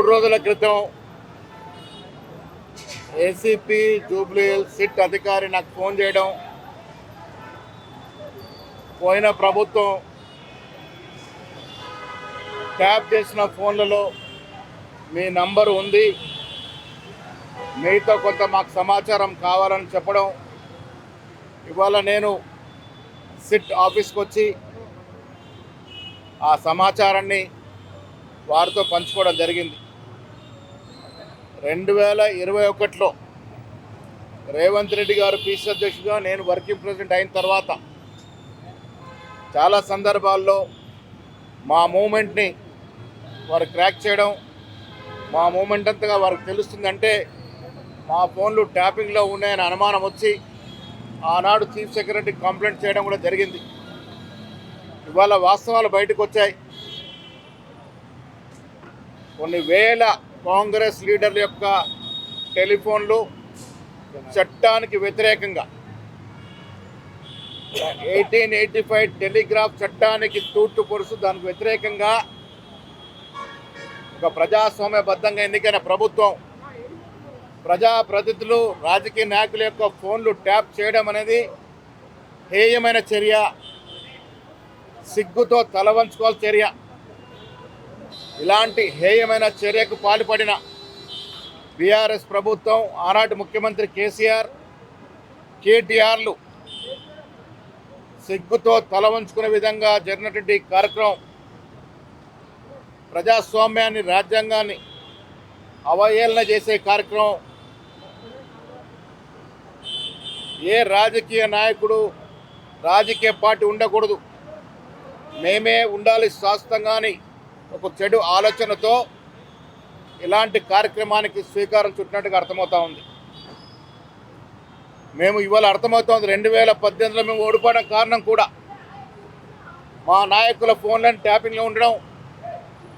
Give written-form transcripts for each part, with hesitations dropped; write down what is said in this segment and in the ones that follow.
రోజుల క్రితం ACP Jubilee Hills SIT అధికారి నాకు ఫోన్ చేయడం, పోయిన ప్రభుత్వం ట్యాప్ చేసిన ఫోన్లలో మీ నంబరు ఉంది, మీతో కొంత మాకు సమాచారం కావాలని చెప్పడం. ఇవాళ నేను సిట్ ఆఫీస్కి వచ్చి ఆ సమాచారాన్ని వారితో పంచుకోవడం జరిగింది. 2021లో రేవంత్ రెడ్డి గారు పీసీ అధ్యక్షుడిగా, నేను వర్కింగ్ ప్రెసిడెంట్ అయిన తర్వాత చాలా సందర్భాల్లో మా మూమెంట్ని వారు క్రాక్ చేయడం, మా మూమెంట్ అంతగా వారికి తెలుస్తుందంటే మా ఫోన్లు ట్యాపింగ్లో ఉన్నాయని అనుమానం వచ్చి ఆనాడు చీఫ్ సెక్రటరీ కంప్లైంట్ చేయడం కూడా జరిగింది. ఇవాళ వాస్తవాలు బయటకు వచ్చాయి. కొన్ని వేల కాంగ్రెస్ లీడర్ల యొక్క టెలిఫోన్లు చట్టానికి వ్యతిరేకంగా 1885 టెలిగ్రాఫ్ చట్టానికి తూట్లు పొడుస్తూ దానికి వ్యతిరేకంగా ఒక ప్రజాస్వామ్యబద్ధంగా ఎన్నికైన ప్రభుత్వం ప్రజాప్రతినిధులు, రాజకీయ నాయకుల యొక్క ఫోన్లు ట్యాప్ చేయడం అనేది హేయమైన చర్య, సిగ్గుతో తలవంచుకోవాల్సిన చర్య. ఇలాంటి హేయమైన చర్యకు పాల్పడిన బీఆర్ఎస్ ప్రభుత్వం, ఆనాటి ముఖ్యమంత్రి కేసీఆర్, కేటీఆర్లు సిగ్గుతో తలవంచుకునే విధంగా జరిగినటువంటి కార్యక్రమం ప్రజాస్వామ్యాన్ని, రాజ్యాంగాన్ని అవహేళన చేసే కార్యక్రమం. ఏ రాజకీయ నాయకుడు, రాజకీయ పార్టీ ఉండకూడదు, మేమే ఉండాలి శాశ్వతంగాని ఒక చెడు ఆలోచనతో ఇలాంటి కార్యక్రమానికి స్వీకారం చుట్టినట్టుగా అర్థమవుతా ఉంది. మేము ఇవాళ అర్థమవుతోంది, 2018లో మేము ఓడిపోవడం కారణం కూడా మా నాయకుల ఫోన్లను ట్యాపింగ్లో ఉండడం,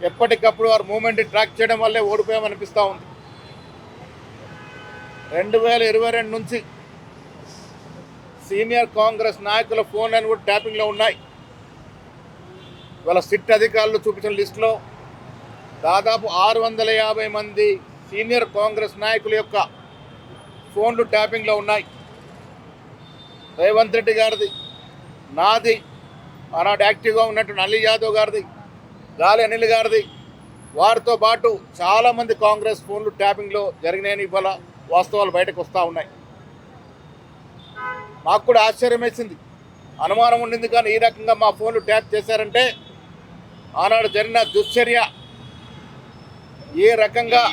ఎప్పటికప్పుడు వారు మూమెంట్ ట్రాక్ చేయడం వల్లే ఓడిపోయామనిపిస్తూ ఉంది. 2022 నుంచి సీనియర్ కాంగ్రెస్ నాయకుల ఫోన్లను కూడా ట్యాపింగ్లో ఉన్నాయి. ఇవాళ సిట్ అధికారులు చూపించిన లిస్టులో దాదాపు 650 మంది సీనియర్ కాంగ్రెస్ నాయకుల యొక్క ఫోన్లు ట్యాపింగ్లో ఉన్నాయి. రేవంత్ రెడ్డి గారిది, నాది, ఆనాడు యాక్టివ్గా ఉన్నటువంటి అలీ యాదవ్ గారిది, గాలి అనిల్ గారిది, వారితో పాటు చాలామంది కాంగ్రెస్ ఫోన్లు ట్యాపింగ్లో జరిగినాయని ఇవాళ వాస్తవాలు బయటకు వస్తూ ఉన్నాయి. మాకు కూడా ఆశ్చర్యం వేసింది, అనుమానం ఉండింది. కానీ ఈ రకంగా మా ఫోన్లు ట్యాప్ చేశారంటే ఆనాడు జరిగిన దుశ్చర్య, ఏ రకంగా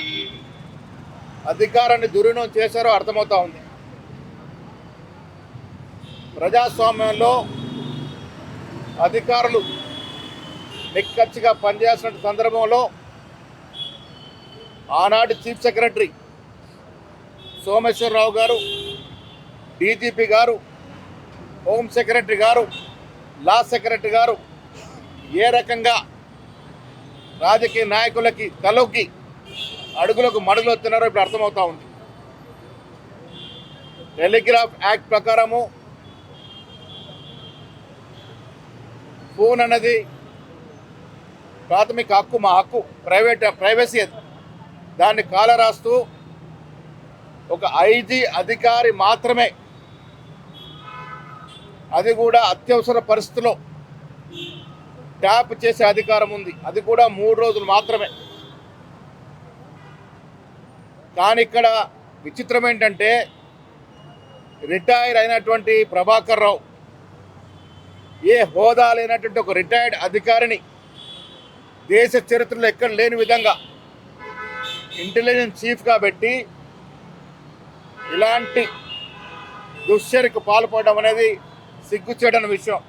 అధికారాన్ని దుర్వినియోగం చేశారో అర్థమవుతూ ఉంది. ప్రజాస్వామ్యంలో అధికారులు నిక్కచ్చిగా పనిచేసిన సందర్భంలో ఆనాటి చీఫ్ సెక్రటరీ సోమేశ్వరరావు గారు, డీజీపీ గారు, హోమ్ సెక్రటరీ గారు, లా సెక్రటరీ గారు ఏ రకంగా రాజకీయ నాయకులకి తలొగ్గి అడుగులకు మడుగులు వస్తున్నారో ఇప్పుడు అర్థమవుతూ ఉంది. టెలిగ్రాఫ్ యాక్ట్ ప్రకారము ఫోన్ అన్నది ప్రాథమిక హక్కు, మా హక్కు, ప్రైవసీ. అది దాన్ని కాలరాస్తూ ఒక ఐజీ అధికారి మాత్రమే, అది కూడా అత్యవసర పరిస్థితిలో ట్యాప్ చేసే అధికారం ఉంది. అది కూడా 3 రోజులు మాత్రమే. కానీ ఇక్కడ విచిత్రం ఏంటంటే రిటైర్ అయినటువంటి ప్రభాకర్ రావు, ఏ హోదా లేనటువంటి ఒక రిటైర్డ్ అధికారిని దేశ చరిత్రలో ఎక్కడ లేని విధంగా ఇంటెలిజెన్స్ చీఫ్గా పెట్టి ఇలాంటి దుశ్చర్యకు పాల్పడడం అనేది సిగ్గుచేటని విషయం.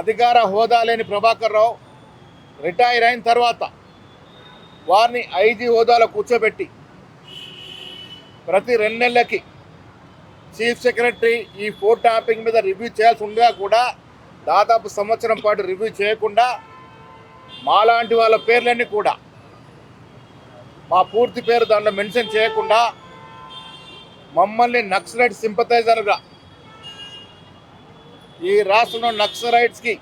అధికార హోదా లేని ప్రభాకర్ రావు రిటైర్ అయిన తర్వాత వారిని ఐజీ హోదాలో కూర్చోబెట్టి ప్రతి 2 నెలలకి చీఫ్ సెక్రటరీ ఈ ఫోన్ ట్యాపింగ్ మీద రివ్యూ చేయాల్సి ఉండగా కూడా దాదాపు సంవత్సరం పాటు రివ్యూ చేయకుండా మాలాంటి వాళ్ళ పేర్లన్నీ కూడా, మా పూర్తి పేరు దాంట్లో మెన్షన్ చేయకుండా మమ్మల్ని నక్సలైట్ సింపథైజర్గా, ఈ రాష్ట్రంలో నక్సలైట్స్కి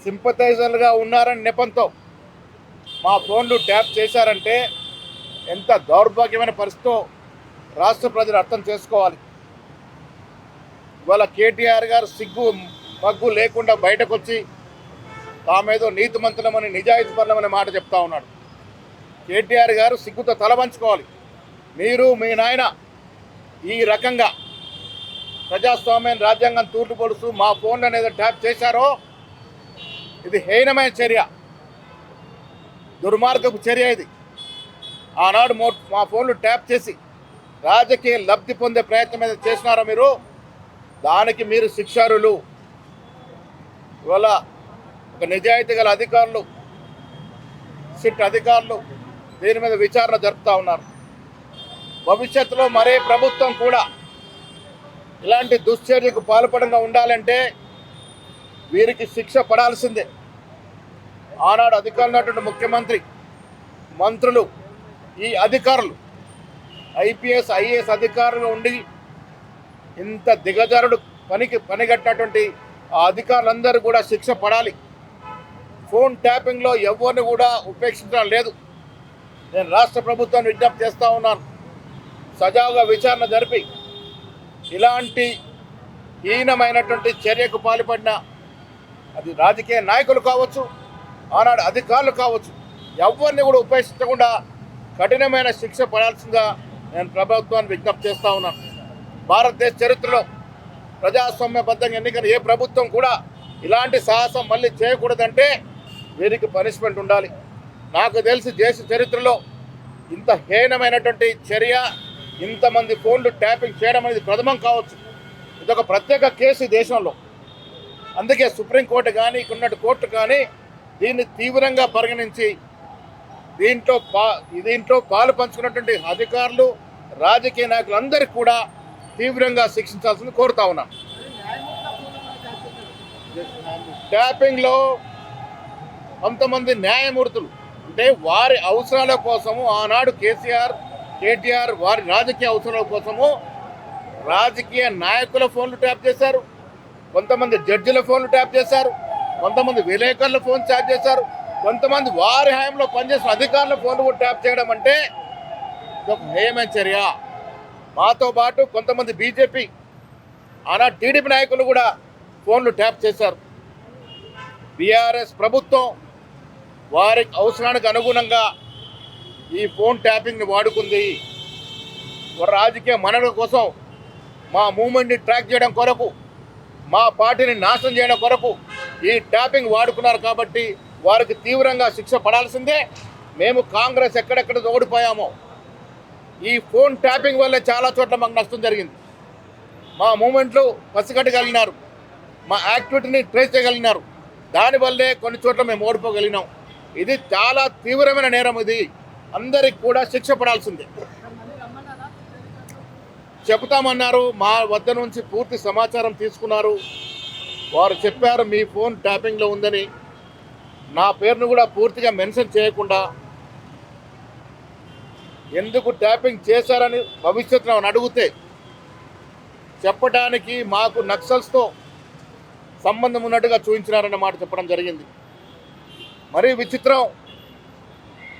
సింపథైజర్లుగా ఉన్నారని నెపంతో మా ఫోన్లు ట్యాప్ చేశారంటే ఎంత దౌర్భాగ్యమైన పరిస్థితితో రాష్ట్ర ప్రజలు అర్థం చేసుకోవాలి. ఇవాళ కేటీఆర్ గారు సిగ్గు మగ్గు లేకుండా బయటకు వచ్చి తామేదో నీతిమంతులమని నిజాయితీపరులమనే మాట చెప్తా ఉన్నాడు. కేటీఆర్ గారు సిగ్గుతో తలవంచుకోవాలి. మీరు మీ నాయన ఈ రకంగా ప్రజాస్వామ్యం రాజ్యాంగం తూర్పు పొడుస్తూ మా ఫోన్లు అనేది ట్యాప్ చేశారో ఇది హీనమైన చర్య, దుర్మార్గపు చర్య. ఇది ఆనాడు మా ఫోన్లు ట్యాప్ చేసి రాజకీయ లబ్ధి పొందే ప్రయత్నం ఏదైతే చేసినారో మీరు, దానికి మీరు శిక్షార్హులు. ఇవాళ ఒక నిజాయితీ గల అధికారులు, సిట్ అధికారులు దీని మీద విచారణ జరుపుతూ ఉన్నారు. భవిష్యత్తులో మరే ప్రభుత్వం కూడా ఇలాంటి దుశ్చర్యకు పాల్పడంగా ఉండాలంటే వీరికి శిక్ష పడాల్సిందే. ఆనాడు అధికారులు ఉన్నటువంటి ముఖ్యమంత్రి, మంత్రులు, ఈ అధికారులు ఐపీఎస్ ఐఏఎస్ అధికారులు ఉండి ఇంత దిగజారుడు పనిగట్టినటువంటి ఆ అధికారులందరూ కూడా శిక్ష పడాలి. ఫోన్ ట్యాపింగ్లో ఎవరిని కూడా ఉపేక్షించడం లేదు. నేను రాష్ట్ర ప్రభుత్వాన్ని విజ్ఞప్తి చేస్తూ ఉన్నాను, సజావుగా విచారణ జరిపి ఇలాంటి హీనమైనటువంటి చర్యకు పాల్పడిన అది రాజకీయ నాయకులు కావచ్చు, ఆనాడు అధికారులు కావచ్చు, ఎవరిని కూడా ఉపేక్షించకుండా కఠినమైన శిక్ష పడాల్సిందిగా నేను ప్రభుత్వాన్ని విజ్ఞప్తి చేస్తూ ఉన్నాను. భారతదేశ చరిత్రలో ప్రజాస్వామ్యబద్ధంగా ఎన్నికైన ఏ ప్రభుత్వం కూడా ఇలాంటి సాహసం మళ్ళీ చేయకూడదంటే వీరికి పనిష్మెంట్ ఉండాలి. నాకు తెలిసి దేశ చరిత్రలో ఇంత హీనమైనటువంటి చర్య, ఇంతమంది ఫోన్లు ట్యాపింగ్ చేయడం అనేది ప్రథమం కావచ్చు. ఇదొక ప్రత్యేక కేసు ఈ దేశంలో. అందుకే సుప్రీంకోర్టు కానీ ఇక్కడ కోర్టు కానీ దీన్ని తీవ్రంగా పరిగణించి దీంట్లో పాలు పంచుకున్నటువంటి అధికారులు, రాజకీయ నాయకులందరికీ కూడా తీవ్రంగా శిక్షించాల్సింది కోరుతా ఉన్నాను. ట్యాపింగ్లో కొంతమంది న్యాయమూర్తులు అంటే వారి అవసరాల కోసము ఆనాడు కేటీఆర్ వారి రాజకీయ అవసరాల కోసము రాజకీయ నాయకుల ఫోన్లు ట్యాప్ చేశారు, కొంతమంది జడ్జిల ఫోన్లు ట్యాప్ చేశారు, కొంతమంది విలేకరుల ఫోన్ ట్యాప్ చేశారు, కొంతమంది వారి హయాంలో పనిచేసిన అధికారుల ఫోన్లు కూడా ట్యాప్ చేయడం అంటే ఒక హేయమైన చర్య. మాతో పాటు కొంతమంది బీజేపీ ఆనాడు టీడీపీ నాయకులు కూడా ఫోన్లు ట్యాప్ చేశారు. బీఆర్ఎస్ ప్రభుత్వం వారి అవసరానికి అనుగుణంగా ఈ ఫోన్ ట్యాపింగ్ని వాడుకుంది. రాజకీయ మనుగడ కోసం, మా మూమెంట్ని ట్రాక్ చేయడం కొరకు, మా పార్టీని నాశనం చేయడం కొరకు ఈ ట్యాపింగ్ వాడుకున్నారు. కాబట్టి వారికి తీవ్రంగా శిక్ష పడాల్సిందే. మేము కాంగ్రెస్ ఎక్కడెక్కడ ఓడిపోయామో ఈ ఫోన్ ట్యాపింగ్ వల్ల చాలా చోట్ల మాకు నష్టం జరిగింది. మా మూమెంట్లు పసిగట్టగలిగినారు, మా యాక్టివిటీని ట్రేస్ చేయగలిగినారు. దానివల్లే కొన్ని చోట్ల మేము ఓడిపోగలిగినాం. ఇది చాలా తీవ్రమైన నేరం. ఇది అందరికి కూడా శిక్ష పడాల్సిందే. చెబుతామన్నారు, మా వద్ద నుంచి పూర్తి సమాచారం తీసుకున్నారు. వారు చెప్పారు మీ ఫోన్ ట్యాపింగ్లో ఉందని. నా పేరును కూడా పూర్తిగా మెన్షన్ చేయకుండా ఎందుకు ట్యాపింగ్ చేశారని భవిష్యత్తులో అడిగితే చెప్పడానికి మాకు నక్సల్స్తో సంబంధం ఉన్నట్టుగా చూపించినారన్న మాట చెప్పడం జరిగింది. మరీ విచిత్రం,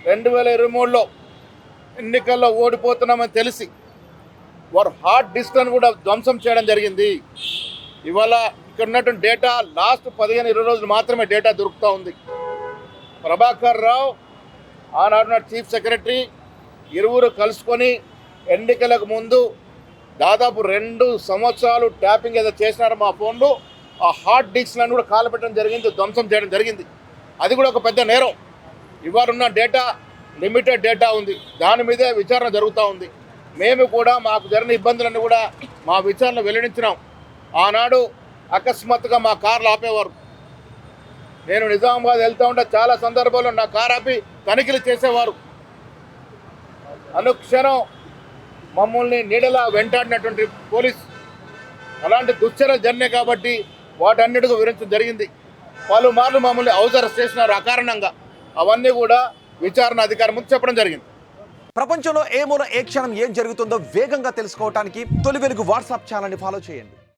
2023లో ఎన్నికల్లో ఓడిపోతున్నామని తెలిసి వారు హార్డ్ డిస్క్లను కూడా ధ్వంసం చేయడం జరిగింది. ఇవాళ ఇక్కడ ఉన్నటువంటి డేటా లాస్ట్ 15-20 రోజులు మాత్రమే డేటా దొరుకుతూ ఉంది. ప్రభాకర్ రావు ఆనాడున్న చీఫ్ సెక్రటరీ ఇరువురు కలుసుకొని ఎన్నికలకు ముందు దాదాపు 2 సంవత్సరాలు ట్యాపింగ్ ఏదో చేసినారు మా ఫోన్లు. ఆ హార్డ్ డిస్క్లను కూడా కాలపెట్టడం జరిగింది, ధ్వంసం చేయడం జరిగింది. అది కూడా ఒక పెద్ద నేరం. ఇవాళ ఉన్న డేటా లిమిటెడ్ డేటా ఉంది, దాని మీదే విచారణ జరుగుతూ ఉంది. మేము కూడా మాకు జరిగిన ఇబ్బందులన్నీ కూడా మా విచారణ వెల్లడించినాం. ఆనాడు అకస్మాత్తుగా మా కార్లు ఆపేవారు. నేను నిజామాబాద్ వెళ్తూ ఉంటే చాలా సందర్భాల్లో నా కారు ఆపి తనిఖీలు చేసేవారు. అనుక్షణం మమ్మల్ని నీడలా వెంటాడినటువంటి పోలీస్ అలాంటి దుశ్చర్యలు జరిగినాయి. కాబట్టి వాటన్నిటికీ వివరించడం జరిగింది. పలుమార్లు మమ్మల్ని హౌస్ అరెస్ట్ చేసినారు అకారణంగా. అవన్నీ కూడా విచారణ అధికారి ముందు చెప్పడం జరిగింది. ప్రపంచంలో ఏ మూల ఏ క్షణం ఏం జరుగుతుందో వేగంగా తెలుసుకోవడానికి తొలి వెలుగు వాట్సాప్ ఛానల్ని ఫాలో చేయండి.